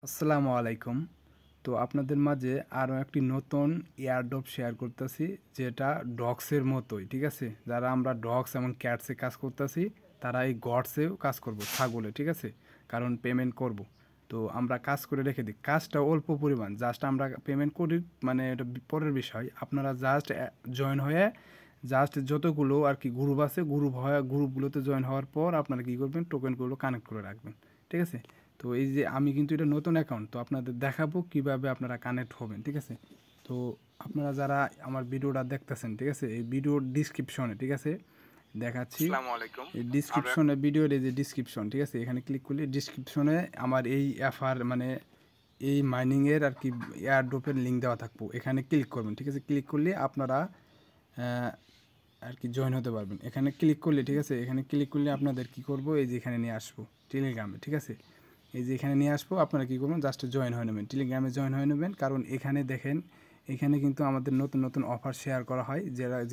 আসসালামু আলাইকুম। তো আপনাদের মাঝে আরও একটি নতুন এয়ারড্রপ শেয়ার করতেছি, যেটা ডগসের মতোই, ঠিক আছে? যারা আমরা ডগস এবং ক্যাটসে কাজ করতেছি, তারা এই গডসেও কাজ করব, ছাগলে, ঠিক আছে? কারণ পেমেন্ট করব। তো আমরা কাজ করে রেখে দিই, কাজটা অল্প পরিমাণ, জাস্ট আমরা পেমেন্ট করি, মানে এটা পরের বিষয়। আপনারা জাস্ট জয়েন হয়ে জাস্ট যতগুলো আর কি গ্রুপ আছে, গ্রুপগুলোতে জয়েন হওয়ার পর আপনারা কী করবেন, টোকেনগুলো কানেক্ট করে রাখবেন, ঠিক আছে? তো এই যে আমি কিন্তু এটা নতুন অ্যাকাউন্ট, তো আপনাদের দেখাবো কিভাবে আপনারা কানেক্ট হবেন, ঠিক আছে? তো আপনারা যারা আমার ভিডিওটা দেখতেছেন, ঠিক আছে, এই ভিডিওর ডিসক্রিপশনে, ঠিক আছে, দেখাচ্ছি। আসসালামু আলাইকুম। এই আরো এক ডিসক্রিপশনে, ভিডিওর এই যে ডিসক্রিপশন, ঠিক আছে, এখানে ক্লিক করলে ডিসক্রিপশনে আমার এই অ্যাফার মানে এই মাইনিংয়ের আর কি এয়ারড্রপের লিঙ্ক দেওয়া থাকবো, এখানে ক্লিক করবেন, ঠিক আছে? ক্লিক করলে আপনারা আর কি জয়েন হতে পারবেন। এখানে ক্লিক করলে, ঠিক আছে, এখানে ক্লিক করলে আপনাদের কি করব, এই যে এখানে নিয়ে আসবো টেলিগ্রামে, ঠিক আছে? এই যে এখানে নিয়ে আসবো, আপনারা কী করবেন, জাস্ট জয়েন হয়ে নেবেন, টেলিগ্রামে জয়েন হয়ে নেবেন। কারণ এখানে দেখেন, এখানে কিন্তু আমাদের নতুন নতুন অফার শেয়ার করা হয়,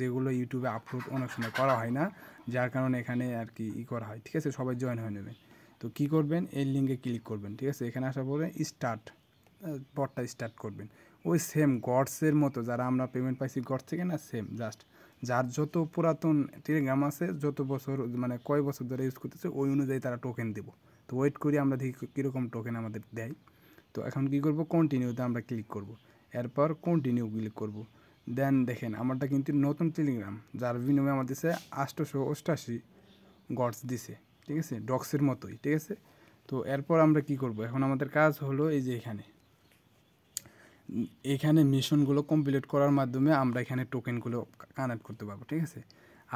যেগুলো ইউটিউবে আপলোড অনেক সময় করা হয় না, যার কারণে এখানে আর কি করা হয়, ঠিক আছে? সবাই জয়েন হয়ে নেবেন। তো কী করবেন, এই লিঙ্কে ক্লিক করবেন, ঠিক আছে? এখানে আসার পরে স্টার্ট, পটটা স্টার্ট করবেন। ওই সেম গডসের মতো, যারা আমরা পেমেন্ট পাইছি গডস থেকে না, সেম জাস্ট যার যত পুরাতন টেলিগ্রাম আছে, যত বছর মানে কয় বছর ধরে ইউজ করতেছে, ওই অনুযায়ী তারা টোকেন দেব। তো ওয়েট করি আমরা, দেখি কীরকম টোকেন আমাদের দেয়। তো এখন কী করব, কন্টিনিউতে আমরা ক্লিক করব। এরপর কন্টিনিউ ক্লিক করব। দেন দেখেন আমারটা কিন্তু নতুন টেলিগ্রাম, যার বিনিময়ে আমার দিছে 888 গডস দিছে, ঠিক আছে? ডক্সের মতোই, ঠিক আছে? তো এরপর আমরা কি করব, এখন আমাদের কাজ হলো এই যে এখানে মিশনগুলো কমপ্লিট করার মাধ্যমে আমরা এখানে টোকেনগুলো কানেক্ট করতে পারবো, ঠিক আছে?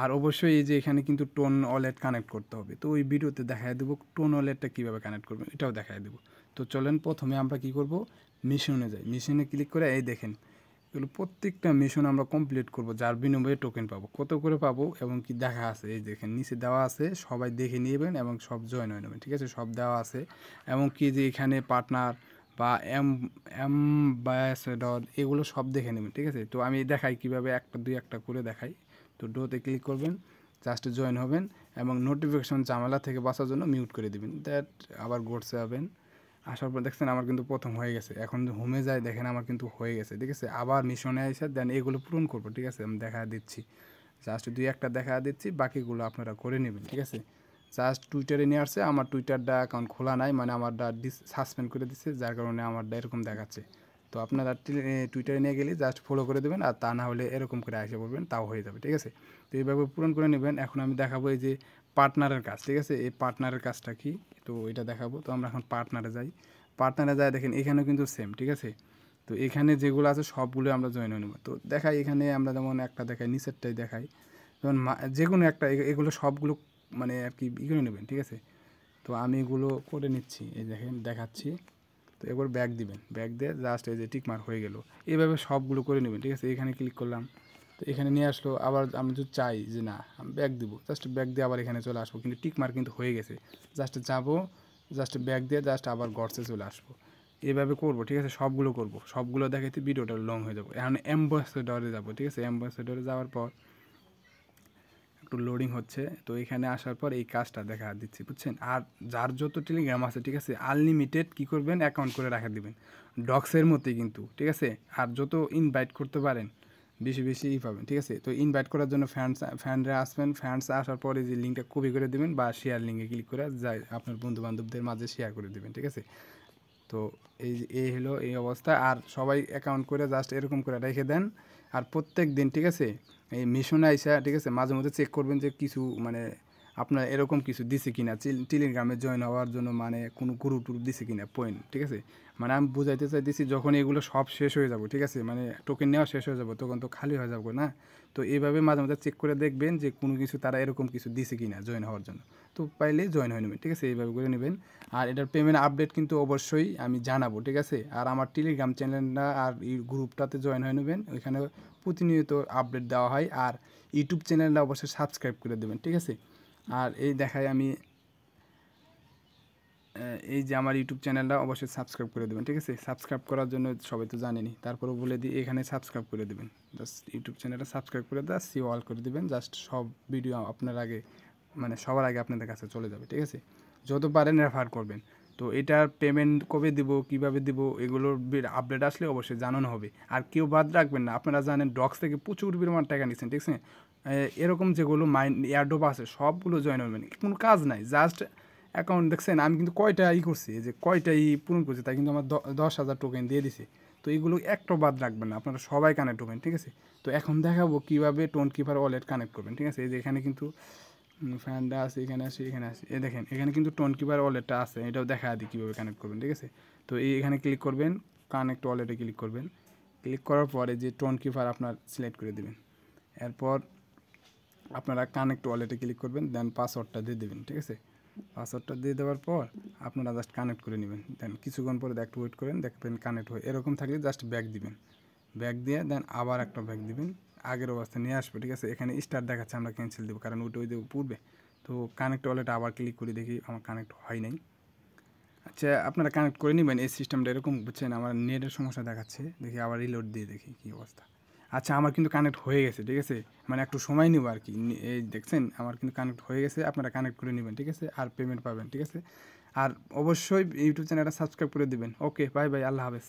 আর অবশ্যই এই যে এখানে কিন্তু টোন ওয়ালেট কানেক্ট করতে হবে, তো ওই ভিডিওতে দেখায় দেবো টোন ওয়ালেটটা কীভাবে কানেক্ট করবেন, এটাও দেখায় দেবো। তো চলেন প্রথমে আমরা কি করব, মিশনে যাই। মিশনে ক্লিক করে এই দেখেন, এগুলো প্রত্যেকটা মিশন আমরা কমপ্লিট করব, যার বিনিময়ে টোকেন পাবো, কত করে পাবো এবং কি দেখা আছে, এই দেখেন নিচে দেওয়া আছে, সবাই দেখে নেবেন এবং সব জয়েন হয়ে নেবেন, ঠিক আছে? সব দেওয়া আছে। এবং কি যে এখানে পার্টনার বা অ্যাম্বাসেডর, এগুলো সব দেখে নেবেন, ঠিক আছে? তো আমি দেখাই কীভাবে, একটা দুই একটা করে দেখাই। তো ডোতে ক্লিক করবেন, জাস্ট জয়েন হবেন এবং নোটিফিকেশন ঝামেলা থেকে বাঁচার জন্য মিউট করে দিবেন। দ্যাট আবার গোটসে যাবেন, আসার পর দেখছেন আমার কিন্তু প্রথম হয়ে গেছে। এখন হোমে যায়, দেখেন আমার কিন্তু হয়ে গেছে, ঠিক আছে? আবার মিশনে এসে দেন এগুলো পূরণ করবো, ঠিক আছে? আমি দেখা দিচ্ছি, জাস্ট দুই একটা দেখা দিচ্ছি, বাকিগুলো আপনারা করে নেবেন, ঠিক আছে? জাস্ট টুইটারে নিয়ে আসছে, আমার টুইটারটা অ্যাকাউন্ট খোলা নাই, মানে আমারটা সাসপেন্ড করে দিচ্ছে, যার কারণে আমারটা এরকম দেখাচ্ছে। তো আপনারা টুইটারে নিয়ে গেলে জাস্ট ফলো করে দেবেন, আর তা না হলে এরকম করে এসে পড়বেন, তাও হয়ে যাবে, ঠিক আছে? তো এইভাবে পূরণ করে নেবেন। এখন আমি দেখাবো এই যে পার্টনারের কাজ, ঠিক আছে? এই পার্টনারের কাজটা কি, তো এটা দেখাবো। তো আমরা এখন পার্টনারে যাই। পার্টনারে যাই, দেখেন এখানেও কিন্তু সেম, ঠিক আছে? তো এখানে যেগুলো আছে সবগুলো আমরা জয়েন হয়ে নেব। তো দেখাই, এখানে আমরা যেমন একটা দেখাই, নিচেরটাই দেখাই, যেমন যে কোনো একটা, এগুলো সবগুলো মানে আর কি করে নেবেন, ঠিক আছে? তো আমি এগুলো করে নিচ্ছি, এই দেখেন দেখাচ্ছি। তো এবার ব্যাক দিবেন, ব্যাক দিয়ে জাস্ট এই যে টিকমার্ক হয়ে গেল, এইভাবে সবগুলো করে নেবেন, ঠিক আছে? এখানে ক্লিক করলাম, তো এখানে নিয়ে আসলো। আবার আমি যদি চাই যে না আমি ব্যাক দিব, জাস্ট ব্যাক দিয়ে আবার এখানে চলে আসবো, কিন্তু টিকমার্ক কিন্তু হয়ে গেছে। জাস্ট যাবো, জাস্ট ব্যাক দিয়ে জাস্ট আবার গডসে চলে আসবো। এইভাবে করবো, ঠিক আছে? সবগুলো করবো, সবগুলো দেখাইতে ভিডিওটা লং হয়ে যাবো। এখন অ্যাম্বাসেডরে যাবো, ঠিক আছে? অ্যাম্বাসেডরে যাওয়ার পর একটু লোডিং হচ্ছে, তো এখানে আসার পর এই কাজটা দেখা দিচ্ছি, বুঝছেন? আর যার যত টেলিগ্রাম আছে, ঠিক আছে, আনলিমিটেড কী করবেন, অ্যাকাউন্ট করে রাখা দিবেন, ডক্সের মতোই কিন্তু, ঠিক আছে? আর যত ইনভাইট করতে পারেন, বেশি বেশি পাবেন, ঠিক আছে? তো ইনভাইট করার জন্য ফ্যানরা আসবেন, ফ্যান্স আসার পরে যে লিঙ্কটা কপি করে দেবেন বা শেয়ার লিঙ্কে ক্লিক করে যাই আপনার বন্ধু বান্ধবদের মাঝে শেয়ার করে দেবেন, ঠিক আছে? তো এই হলো এই অবস্থা। আর সবাই অ্যাকাউন্ট করে জাস্ট এরকম করে রেখে দেন। আর প্রত্যেক দিন, ঠিক আছে, এই মিশনে আইসা, ঠিক আছে, মাঝে মধ্যে চেক করবেন যে কিছু মানে আপনার এরকম কিছু দিছে কিনা, টেলিগ্রামে জয়েন হওয়ার জন্য, মানে কোনো গ্রুপ টুরুপ দিছে কিনা পয়েন্ট, ঠিক আছে? মানে আমি বুঝাইতে চাইতেছি, যখন এগুলো সব শেষ হয়ে যাবো, ঠিক আছে, মানে টোকেন নেওয়া শেষ হয়ে যাবো, তখন তো খালি হয়ে যাবো না? তো এইভাবে মাঝে মাঝে চেক করে দেখবেন যে কোনো কিছু তারা এরকম কিছু দিছে কিনা জয়েন হওয়ার জন্য। তো পাইলে জয়েন হয়ে নেবেন, ঠিক আছে? এইভাবে করে নেবেন। আর এটার পেমেন্ট আপডেট কিন্তু অবশ্যই আমি জানাবো, ঠিক আছে? আর আমার টেলিগ্রাম চ্যানেলটা আর এই গ্রুপটাতে জয়েন হয়ে নেবেন, ওইখানে প্রতিনিয়ত আপডেট দেওয়া হয়। আর ইউটিউব চ্যানেলটা অবশ্যই সাবস্ক্রাইব করে দেবেন, ঠিক আছে? আর এই দেখায় আমি এই যে আমার ইউটিউব চ্যানেলটা অবশ্যই সাবস্ক্রাইব করে দেবেন, ঠিক আছে? সাবস্ক্রাইব করার জন্য সবাই তো জানেনি, তারপরেও বলে দিই, এখানে সাবস্ক্রাইব করে দেবেন। জাস্ট ইউটিউব চ্যানেলটা সাবস্ক্রাইব করে দেওয়া, সি অল করে দেবেন, জাস্ট সব ভিডিও আপনার আগে, মানে সবার আগে আপনাদের কাছে চলে যাবে, ঠিক আছে? যত পারেন রেফার করবেন। তো এটার পেমেন্ট কবে দিব, কিভাবে দিব, এগুলোর আপডেট আসলে অবশ্যই জানানো হবে। আর কেউ বাদ রাখবেন না, আপনারা জানেন ডক্স থেকে প্রচুর পরিমাণ টাকা নিচ্ছেন, ঠিক আছে। এরকম যেগুলো এয়ারড্রপ আছে সবগুলো জয়েন হবেন, কোনো কাজ নাই, জাস্ট অ্যাকাউন্ট দেখছেন আমি কিন্তু কয়টা করছি, যে কয়টা পূরণ করছি, তাই কিন্তু আমার 10,000 টোকেন দিয়ে দিছে। তো এইগুলো একটাও বাদ রাখবেন না, আপনারা সবাই কানেক্ট হবেন, ঠিক আছে। তো এখন দেখাবো কীভাবে টোন কিপার ওয়ালেট কানেক্ট করবেন, ঠিক আছে। এই যে এখানে কিন্তু ফ্যানটা আছে, এখানে আসি, এখানে আসি, এই দেখেন এখানে কিন্তু টোন কিপার ওয়ালেটটা আছে, এটাও দেখা দিই কীভাবে কানেক্ট করবেন, ঠিক আছে। তো এখানে ক্লিক করবেন, কানেক্ট ওয়ালেটে ক্লিক করবেন। ক্লিক করার পরে যে টোন কিপার আপনার সিলেক্ট করে দেবেন। এরপর আপনারা কানেক্ট ওয়ালেটে ক্লিক করবেন, দেন পাসওয়ার্ডটা দিয়ে দেবেন, ঠিক আছে। পাসওয়ার্ডটা দিয়ে দেওয়ার পর আপনারা জাস্ট কানেক্ট করে নেবেন। দেন কিছুক্ষণ পরে একটু ওয়েট করেন, দেখবেন কানেক্ট হয়ে এরকম থাকলে জাস্ট ব্যাক দিবেন। ব্যাক দিয়ে দেন আবার একটা ব্যাক দিবেন, আগের অবস্থা নিয়ে আসবে, ঠিক আছে। এখানে স্টার দেখাচ্ছে, আমরা ক্যান্সেল দেবো কারণ ওইটা ওই পূর্বে। তো কানেক্ট ওয়ালেটে আবার ক্লিক করে দেখি আমার কানেক্ট হয় নাই। আচ্ছা, আপনারা কানেক্ট করে নেবেন। এই সিস্টেমটা এরকম বুঝছেন, আমার নেটের সমস্যা দেখাচ্ছে, দেখি আবার রিলোড দিয়ে দেখি কী অবস্থা। আচ্ছা, আমার কিন্তু কানেক্ট হয়ে গেছে, ঠিক আছে, মানে একটু সময় নেব আর কি। এই দেখছেন আমার কিন্তু কানেক্ট হয়ে গেছে, আপনারা কানেক্ট করে নেবেন, ঠিক আছে, আর পেমেন্ট পাবেন, ঠিক আছে। আর অবশ্যই ইউটিউব চ্যানেলটা সাবস্ক্রাইব করে দেবেন। ওকে, বাই বাই, আল্লাহ হাফেজ।